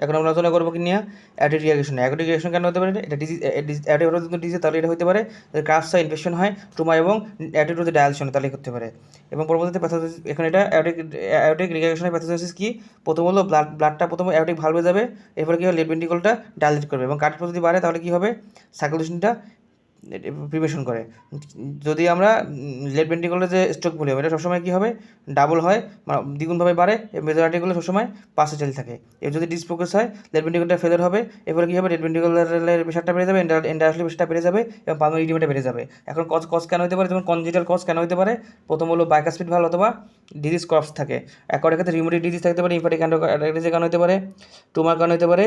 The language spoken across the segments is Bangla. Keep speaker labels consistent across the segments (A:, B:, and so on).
A: এখন আমরা আলোচনা করবো কি নিয়ে অ্যাডিড রিয়াকশন। অ্যাডিড রিয়াকশন কেন হতে পারে? এটা অ্যাডিড ডিজিজ তাহলে এটা হতে পারে ক্রাফস হয় ইনফেকশন হয় ট্রুমা এবং অ্যাডিড যদি ডায়ালশন তাহলে করতে পারে। এবং পরবর্তীতে প্যাথোসিস, এখন এটা অ্যাডিক রিয়াকশনের প্যাথোসিস কি? প্রথম হলো ব্লাডটা প্রথম অ্যাডিক ভালভে যাবে, এরপরে কী হবে লেট ভেন্ট্রিকলটা ডাইলেট করবে এবং কার্ডিয়াক যদি বাড়ে তাহলে কী হবে সার্কুলেশনটা প্রিভেনশন করে। যদি আমরা লেট ভেন্ট্রিকলের যে স্ট্রোক বলি এটা সবসময় কী হবে ডাবল হয়, দ্বিগুণভাবে বাড়ে, মেজর আর্টিকলে সবসময় পাশে চলতে থাকে। এর যদি ডিসফোকাস হয় লেট ভেন্ট্রিকলটা ফেলার হবে, এরপরে কী হবে লেট ভেন্ট্রিকুলারের প্রেশারটা বেড়ে যাবে, এন্ডারসলি প্রেশারটা বেড়ে যাবে এবং পালমোনারি ইডিমাটা বেড়ে যাবে। এখন কজ কেন হতে পারে? যেমন কনজিটাল কজ কেন হতে পারে? প্রথম হলো বাইকাসপিড ভালো অথবা ডিজিজ ক্রপস থাকে। একটার ক্ষেত্রে রিউমেটিক ডিজিজ থাকতে পারে, ইনফ্যাটিক অ্যান্ড্রোকাইটিসের কারণ হতে পারে, টুমার কারণ হতে পারে,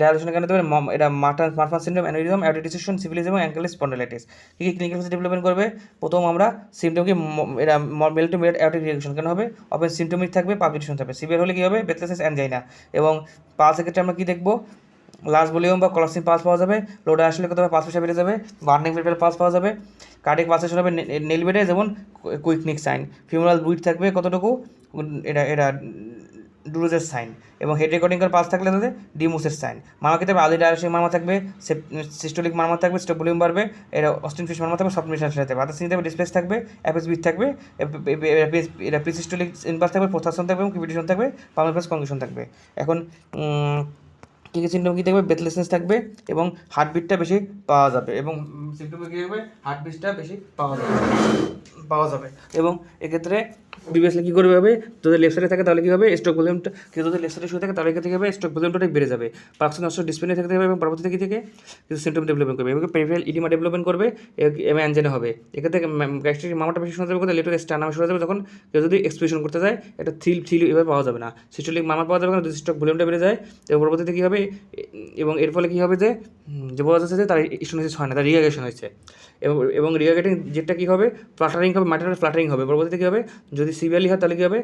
A: ডায়ালিশনের কারণ হতে পারে, এটা মারফান সিনড্রোম, অ্যানিউরিজম, অ্যাডিটিসেশন, সিফিলিস এবং অ্যাঙ্কেল স্পন্ডিলাইটিস। কী কী ক্লিনিক্যাল ফেজ ডেভেলপমেন্ট করবে? প্রথম আমরা সিমটমকে এটা mail two mail addict reaction কেন হবে? অপেন সিমটমিক থাকবে, পাবলিকেশন থাকবে। সিভিয়ার হলে কী হবে? Breathlessness angina. এবং পালসের ক্ষেত্রে আমরা কী দেখবো? লার্জ ভলিউম বা কলাসিং পালস পাওয়া যাবে, লোডে আসলে কত হবে পালস প্রেশার বেড়ে যাবে, বার্নিং ভেরিফাইল পালস পাওয়া যাবে, কার্ডিয়াক পালসেশন হবে নেল বেড়ে, যেমন কুইকনিক সাইন, ফিউমারাল ব্লিড থাকবে কতটুকু, এটা ডুরোজের সাইন, এবং হেড রেকর্ডিংয়ের পালস থাকলে তাদের ডিমোসের সাইন। মামা ক্ষেত্রে আলি ডায়ালিসিস মারমা থাকবে, সিস্টোলিক মারমা থাকবে, স্টোক ভলিউম বাড়বে, এটা অস্টিন ফিশ মারমা থাকবে, সফট মিশন সাথে আদার সিন থাকবে, ডিসপ্লেস থাকবে, অ্যাপেস বিট থাকবে, এটা প্রিসিস্টোলিক ইনপাস থাকবে, প্রোথাসন থাকবে এবং কিভিটেশন থাকবে, পালমোনারি কনজেশন থাকবে। এখন কী কী সিমটম কী থাকবে? ব্রেথলেসনেস থাকবে এবং হার্টবিটটা বেশি পাওয়া যাবে, এবং সিমটম কী হবে? হার্টবিটটা বেশি পাওয়া যাবে এবং এক্ষেত্রে প্রিভিয়াসলি কী করবে হবে? যদি লেফট সাইডে থাকে তাহলে কী হবে? স্ট্রোক ভলিউমটা, কেউ যদি লেফট সাইডে শুয়ে থাকে তাহলে কী হবে? স্ট্রোক ভলিউমটা অনেক বেড়ে যাবে, পার্কসন নষ্ট ডিসপ্লে থাকতে হবে এবং পরবর্তীতে কী থেকে কিছু সিমটম ডেভেলপমেন্ট করবে এবং পেরিফেরাল ইডিমা ডেভেলপমেন্ট করবে এবং অ্যানজেনা হবে। এক্ষেত্রে গ্যাস্ট্রিক মামাটা বেশি শোনা যাবে, কোথায় লেটের স্টার শোনা যাবে, যখন কেউ যদি এক্সপ্রেশন করতে যায় এটা থ্রিল এভাবে পাওয়া যাবে না। সিস্টোলিক মামা পাওয়া যাবে না যদি স্ট্রোক ভলিউমটা বেড়ে যায়, এবং পরবর্তীতে কী হবে? এবং এর ফলে কী হবে যে বোঝা যাচ্ছে যে তার স্টোনোসিস হয় না, তার রিয়াগেশন হয়েছে, এবং রিয়াগেটিং যেটা কী হবে? ফ্লাটারিং হবে, ম্যাটারাল ফ্লাটারিং হবে। পরবর্তীতে কী হবে? যদি সিভিয়ারলি হয় তাহলে কী হবে?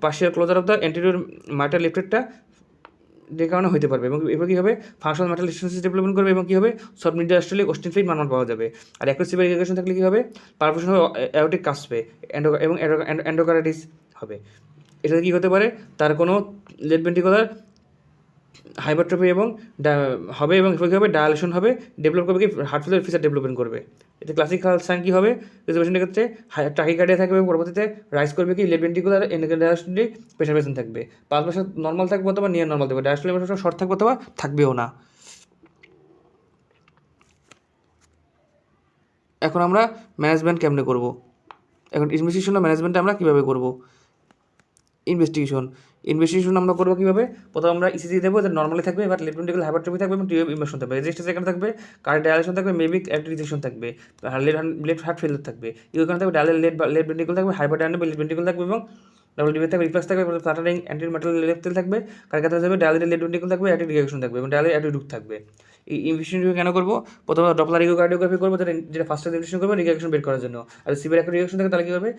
A: Partial closure of the anterior mitral লেফটেরটা যে কারণে হতে পারবে, এবং এবার কী হবে? ফাংশনাল ম্যাটারাল স্টোনোসিস ডেভেলপমেন্ট করবে এবং কী হবে? সব মিড অস্ট্রেলিক অস্টিন ফ্লুইড মানমান পাওয়া যাবে। আর অ্যাকুসিভ রিয়াগেশন থাকলে কী হবে? পারফেশন হবে অ্যাওটিক কাস্পে এবং অ্যান্ডোকার্ডিস হবে। এটাতে কী হতে পারে? তার কোনো লেট ভেন্ট্রিকুলার হাইপারট্রফি এবং হবে, এবং কী হবে? ডায়ালেশন হবে, ডেভেলপ করবে কি হার্ট ফেলিয়ার ফিচার ডেভেলপমেন্ট করবে। এতে ক্লাসিক্যাল সাইন কী হবে? পেশেন্টের ক্ষেত্রে টাকিকার্ডিয়া থাকবে এবং পরবর্তীতে রাইজ করবে কি left ventricular diastolic pressure patient থাকবে। পালস প্রেশার নর্মাল থাকবে অথবা নিয়ার নর্মাল থাকবে, ডায়াস্টোলিক প্রেশার শর্ট থাকবে অথবা থাকবেও না। এখন আমরা ম্যানেজমেন্ট কেমনে করব? এখন ইনভেস্টিগেশন ম্যানেজমেন্ট আমরা কীভাবে করব? ইনভেস্টিগেশন আমরা করবো কীভাবে? প্রথম আমরা ইসিজি দেবো, যে নর্মালি থাকবে, এবার লেফট ভেন্ট্রিকুলার হাইপারট্রফি থাকবে এবং টিউব ইমোশন থাকবে, রেজিস্টার সেকেন্ড থাকবে, কার্ডিয়াক ডায়ালেশন থাকবে, মেবিক অ্যাক্টিভিজেশন থাকবে, লেফট হার্ট ফেলিয়ার থাকবে, ইউকান থাকবে, লেফট ভেন্ট্রিকুল থাকবে, হাইপার ডায়ানেবল লেফট ভেন্ট্রিকুল থাকবে এবং ডাবল ডিভের থাকবে, রিফ্লেক্স থাকবে, ফ্লাটারিং অ্যান্টির মেটাল লেফট তেল থাকবে, কার্ডিয়াক থাকবে, ডায়ালিটেড লেফট ভেন্ট্রিকুল থাকবে, অ্যাক্টিভ রিয়াকশন থাকবে এবং ডায়ালিটেড অ্যাটিটিউড থাকবে। এই ইনভেস্টিগেশন কেন করবো? প্রথমে ডপলার ইকোকার্ডিওগ্রাফি করবো, যেটা ফার্স্ট ইনভেস্টিগেশন করবে রিয়াকশন বের করার জন্য। আর সিভিয়ার একটা রিয়াকশন থাকে তাহলে কী হবে?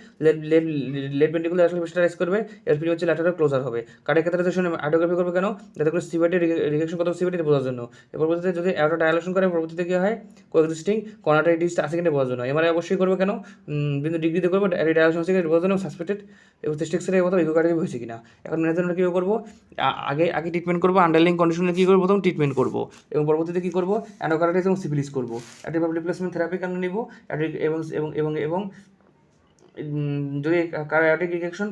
A: লেফট ভেন্ট্রিকুল আসলে প্রেশারাইজ করবে, এরপর হচ্ছে ল্যাটারাল ক্লোজার হবে। কার্ডিয়াক ক্যাথেটারাইজেশন আয়োটোগ্রাফি করবে কেন? যাতে করে সিভিয়ারিটি রিয়াকশন কত সিভিয়ারিটি বোঝার জন্য। এরপর পরবর্তীতে যদি অ্যাটো ডায়ালেশন করে পরবর্তীতে কী হয়? কোএক্সিস্টিং কর্নাটাইটিস সেকেন্ডে বোঝার জন্য। এমআরআই অবশ্যই করবে কেন? কিন্তু ডিগ্রিতে করবো ডায়ালেশন সেকেন্ডে বোঝার জন্য, সাসপেক্টেড এবং সিস্টেক্সের মতো ইকোকার্ডিওগ্রাফি হয়েছে কিনা। এখন ম্যানেজমেন্ট কীভাবে করবো? আগে ট্রিটমেন্ট করবো, আন্ডারলাইং কন্ডিশনে কী করবো? প্রথম ট্রিটমেন্ট করবো এবং পরবর্তীতে কী করবো? অ্যানোকার্ডিটিস এবং সিফিলিস করবো। অ্যান্টিবায়োটিক রিপ্লেসমেন্ট থেরাপি কেন নিব? এবং এবং এবং এবং যদি অ্যাডিক রিজেকশন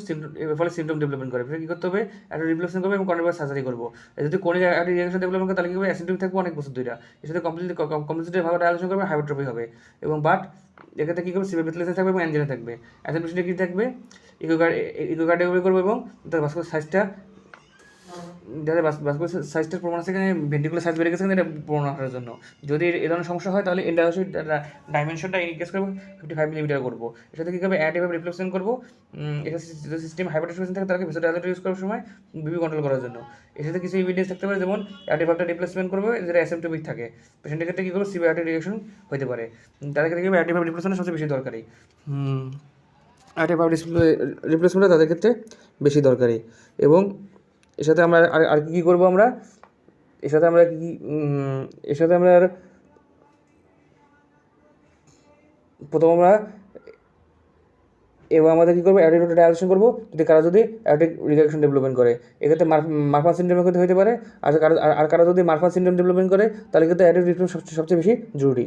A: ফলে সিমটম ডেভেলপমেন্ট করে, কী করতে হবে? অ্যাডিক রিপ্লেসমেন্ট করবে এবং কর্নিয়াল সার্জারি করবো। যদি কোনিক অ্যাডিক রিজেকশন ডেভেলপমেন্ট করে তাহলে কী হবে? অ্যাসিম্পটমিক থাকবে অনেক বছর ধরে, এর সাথে কমপ্লিটভাবে ডায়ালেশন করবে, হাইপারট্রফি হবে এবং বাট এক্ষেত্রে কী করবে? সিভিয়ার ব্রেথলেসনেস থাকবে এবং অ্যানজিনা থাকবে। অ্যাসেন পেশেন্টে কী থাকবে? ইকোকার্ডিওগ্রাফি করবো এবং তার ভাস্কুলার সাইজটা, যাদের ভাস্কুলার সাইজটার প্রমাণ আছে, এখানে ভেন্ট্রিকুলার সাইজ বেড়ে গেছে এটা প্রমাণ করার জন্য। যদি এ ধরনের সমস্যা হয় তাহলে ইন্ডাস্ট্রি ডাইমেনশনটা ইনক্রিজ করবো 55 মিলিমিটার করবো। এর সাথে কী করবে? অ্যান্টিবায়োটিক রিপ্লেসমেন্ট করবো। এটা যদি সিস্টেম হাইপারটেনশন থাকে তাকে ভেসোডাইলেটর ইউজ করার সময় বিপি কন্ট্রোল করার জন্য। এর সাথে কিছু ইভিডেন্স থাকতে পারে, যেমন অ্যান্টিবায়োটিক রিপ্লেসমেন্ট করবে যেটা অ্যাসিম্পটমিক থাকে, পেশেন্টের ক্ষেত্রে কী করবে? সিভিয়ার রিয়াকশন হতে পারে, তাদের ক্ষেত্রে কী হবে? অ্যান্টিবায়োটিক রিপ্লেসমেন্ট সবচেয়ে বেশি দরকারি। অ্যান্টিবায়োটিক রিপ্লেসমেন্টটা তাদের ক্ষেত্রে বেশি দরকারি। এবং এর সাথে আমরা আর কী করবো? আমরা এর সাথে আমরা কী এর সাথে আমরা প্রথম আমরা এবং আমাদের কী করবো অ্যাডিটিভ ডায়ালিসিস করবো যদি অ্যাডিটিভ রিগ্রেশন ডেভেলপমেন্ট করে। এক্ষেত্রে মারফান সিনড্রোমের ক্ষেত্রে হতে পারে, আর কারো যদি মারফান সিনড্রোম ডেভেলপমেন্ট করে তাহলে কিন্তু অ্যাডিটিভ ট্রিটমেন্ট সবচেয়ে বেশি জরুরি।